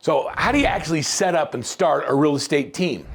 So how do you actually set up and start a real estate team?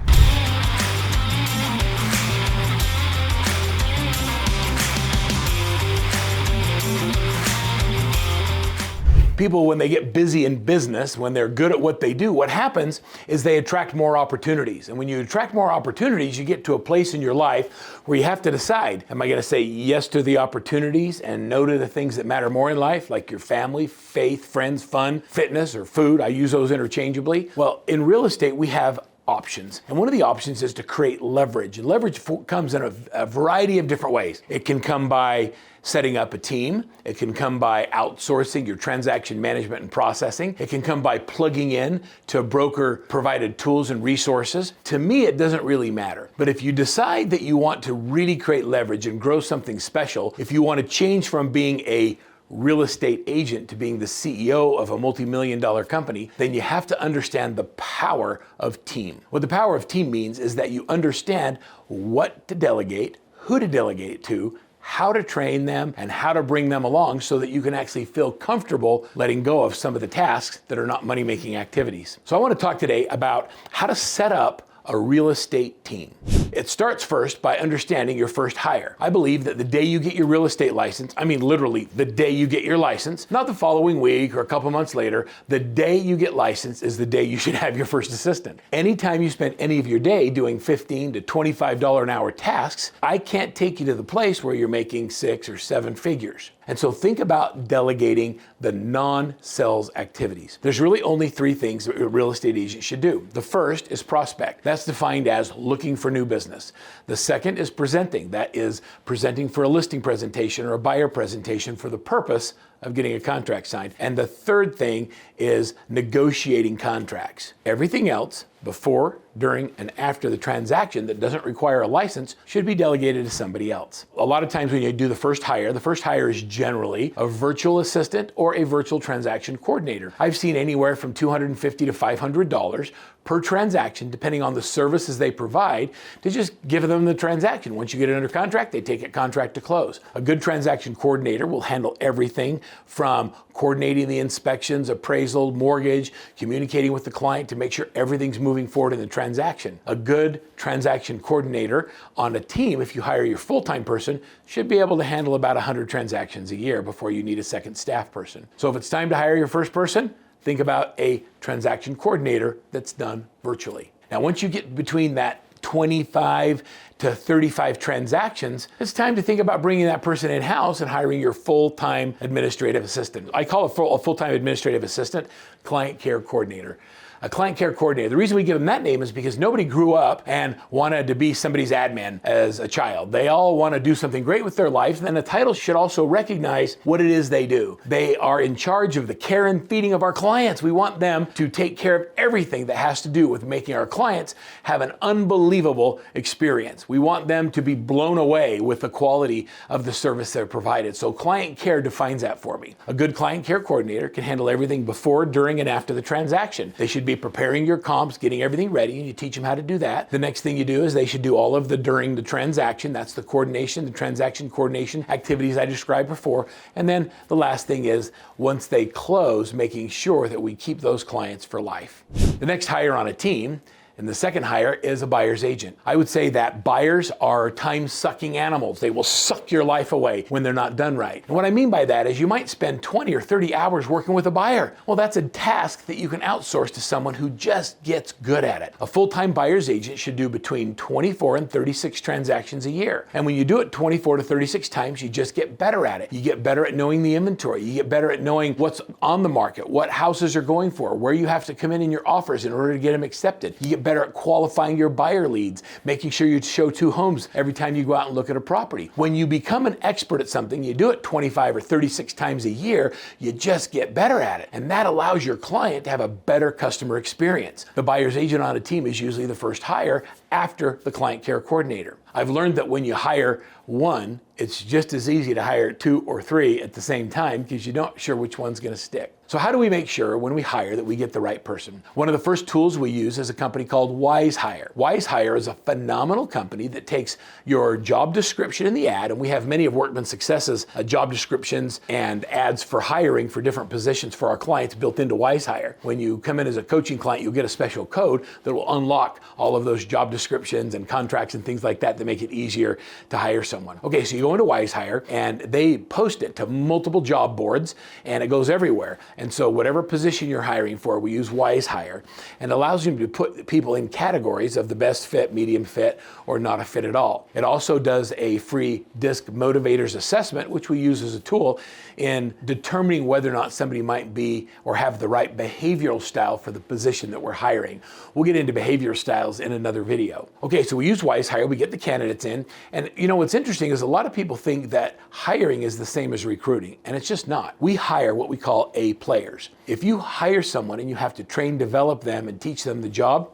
People, when they get busy in business, when they're good at what they do, what happens is they attract more opportunities. And when you attract more opportunities, you get to a place in your life where you have to decide, am I going to say yes to the opportunities and no to the things that matter more in life, like your family, faith, friends, fun, fitness, or food? I use those interchangeably. Well, in real estate, we have options. And one of the options is to create leverage. And leverage comes in a variety of different ways. It can come by setting up a team. It can come by outsourcing your transaction management and processing. It can come by plugging in to broker-provided tools and resources. To me, it doesn't really matter. But if you decide that you want to really create leverage and grow something special, if you want to change from being a real estate agent to being the CEO of a multi-million-dollar company, then you have to understand the power of team. What the power of team means is that you understand what to delegate, who to delegate it to, how to train them, and how to bring them along so that you can actually feel comfortable letting go of some of the tasks that are not money-making activities. So I want to talk today about how to set up a real estate team. It starts first by understanding your first hire. I believe that the day you get your real estate license, I mean literally the day you get your license, not the following week or a couple months later, the day you get licensed is the day you should have your first assistant. Anytime you spend any of your day doing $15 to $25 an hour tasks, I can't take you to the place where you're making 6 or 7 figures. And so think about delegating the non-sales activities. There's really only 3 things that a real estate agent should do. The first is prospect. That's defined as looking for new business. The second is presenting. That is presenting for a listing presentation or a buyer presentation for the purpose of getting a contract signed. And the third thing is negotiating contracts. Everything else, before, during, and after the transaction that doesn't require a license should be delegated to somebody else. A lot of times when you do the first hire is generally a virtual assistant or a virtual transaction coordinator. I've seen anywhere from $250 to $500 per transaction, depending on the services they provide, to just give them the transaction. Once you get it under contract, they take it contract to close. A good transaction coordinator will handle everything from coordinating the inspections, appraisal, mortgage, communicating with the client to make sure everything's moving forward in the transaction. A good transaction coordinator on a team, if you hire your full-time person, should be able to handle about 100 transactions a year before you need a second staff person. So if it's time to hire your first person, think about a transaction coordinator that's done virtually. Now, once you get between that 25 to 35 transactions, it's time to think about bringing that person in-house and hiring your full-time administrative assistant. I call a full-time administrative assistant client care coordinator. A client care coordinator. The reason we give them that name is because nobody grew up and wanted to be somebody's admin as a child. They all want to do something great with their life, and the title should also recognize what it is they do. They are in charge of the care and feeding of our clients. We want them to take care of everything that has to do with making our clients have an unbelievable experience. We want them to be blown away with the quality of the service they're provided. So client care defines that for me. A good client care coordinator can handle everything before, during, and after the transaction. They should be preparing your comps, getting everything ready, and you teach them how to do that. The next thing you do is they should do all of the during the transaction. That's the coordination, the transaction coordination activities I described before. And then the last thing is once they close, making sure that we keep those clients for life. The next hire on a team, and the second hire, is a buyer's agent. I would say that buyers are time-sucking animals. They will suck your life away when they're not done right. And what I mean by that is you might spend 20 or 30 hours working with a buyer. Well, that's a task that you can outsource to someone who just gets good at it. A full-time buyer's agent should do between 24 and 36 transactions a year. And when you do it 24 to 36 times, you just get better at it. You get better at knowing the inventory. You get better at knowing what's on the market, what houses are going for, where you have to come in your offers in order to get them accepted. You get better at qualifying your buyer leads, making sure you show 2 homes every time you go out and look at a property. When you become an expert at something, you do it 25 or 36 times a year, you just get better at it. And that allows your client to have a better customer experience. The buyer's agent on a team is usually the first hire after the client care coordinator. I've learned that when you hire one, it's just as easy to hire 2 or 3 at the same time because you're not sure which one's going to stick. So how do we make sure when we hire that we get the right person? One of the first tools we use is a company called WiseHire. WiseHire is a phenomenal company that takes your job description in the ad, and we have many of Workman Success's job descriptions and ads for hiring for different positions for our clients built into WiseHire. When you come in as a coaching client, you'll get a special code that will unlock all of those job descriptions and contracts and things like that make it easier to hire someone. Okay, so you go into WiseHire and they post it to multiple job boards and it goes everywhere. And so whatever position you're hiring for, we use WiseHire, and allows you to put people in categories of the best fit, medium fit, or not a fit at all. It also does a free DISC motivators assessment, which we use as a tool in determining whether or not somebody might be or have the right behavioral style for the position that we're hiring. We'll get into behavior styles in another video. Okay, so we use WiseHire, we get the candidates in, and you know what's interesting is a lot of people think that hiring is the same as recruiting, and it's just not. We hire what we call A players. If you hire someone and you have to train, develop them, and teach them the job,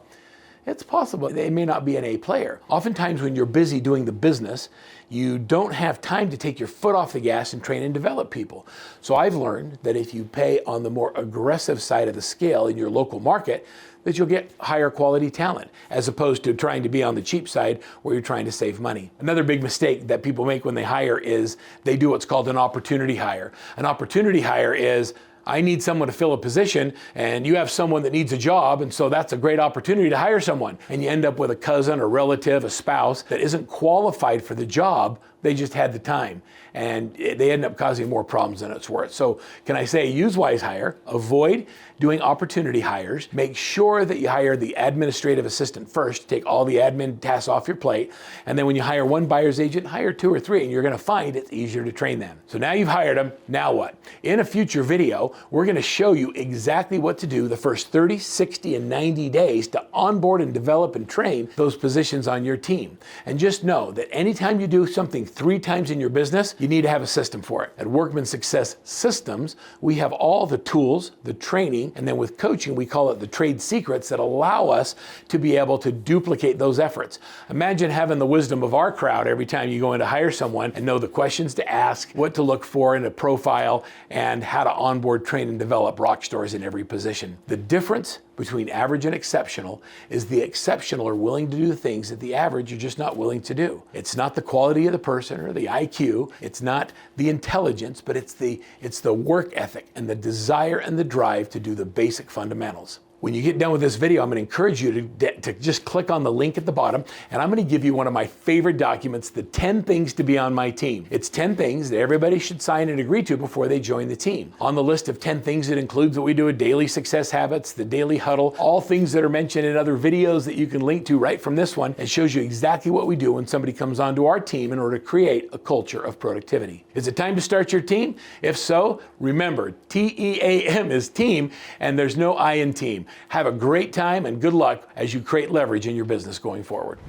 it's possible they may not be an A player. Oftentimes when you're busy doing the business, you don't have time to take your foot off the gas and train and develop people. So I've learned that if you pay on the more aggressive side of the scale in your local market, that you'll get higher quality talent, as opposed to trying to be on the cheap side where you're trying to save money. Another big mistake that people make when they hire is they do what's called an opportunity hire. An opportunity hire is, I need someone to fill a position and you have someone that needs a job, and so that's a great opportunity to hire someone. And you end up with a cousin, a relative, a spouse that isn't qualified for the job, they just had the time. And they end up causing more problems than it's worth. So can I say, use WiseHire, avoid doing opportunity hires, make sure that you hire the administrative assistant first, take all the admin tasks off your plate, and then when you hire one buyer's agent, hire 2 or 3, and you're gonna find it's easier to train them. So now you've hired them, now what? In a future video, we're gonna show you exactly what to do the first 30, 60, and 90 days to onboard and develop and train those positions on your team. And just know that anytime you do something 3 times in your business, you need to have a system for it. At Workman Success Systems, we have all the tools, the training, and then with coaching, we call it the trade secrets that allow us to be able to duplicate those efforts. Imagine having the wisdom of our crowd every time you go in to hire someone and know the questions to ask, what to look for in a profile, and how to onboard, train, and develop rock stars in every position. The difference between average and exceptional is the exceptional are willing to do things that the average are just not willing to do. It's not the quality of the person or the IQ, it's not the intelligence, but it's the work ethic and the desire and the drive to do the basic fundamentals. When you get done with this video, I'm going to encourage you to just click on the link at the bottom, and I'm going to give you one of my favorite documents, the 10 things to be on my team. It's 10 things that everybody should sign and agree to before they join the team. On the list of 10 things, it includes what we do at Daily Success Habits, the Daily Huddle, all things that are mentioned in other videos that you can link to right from this one. It shows you exactly what we do when somebody comes onto our team in order to create a culture of productivity. Is it time to start your team? If so, remember, TEAM is team, and there's no I in team. Have a great time and good luck as you create leverage in your business going forward.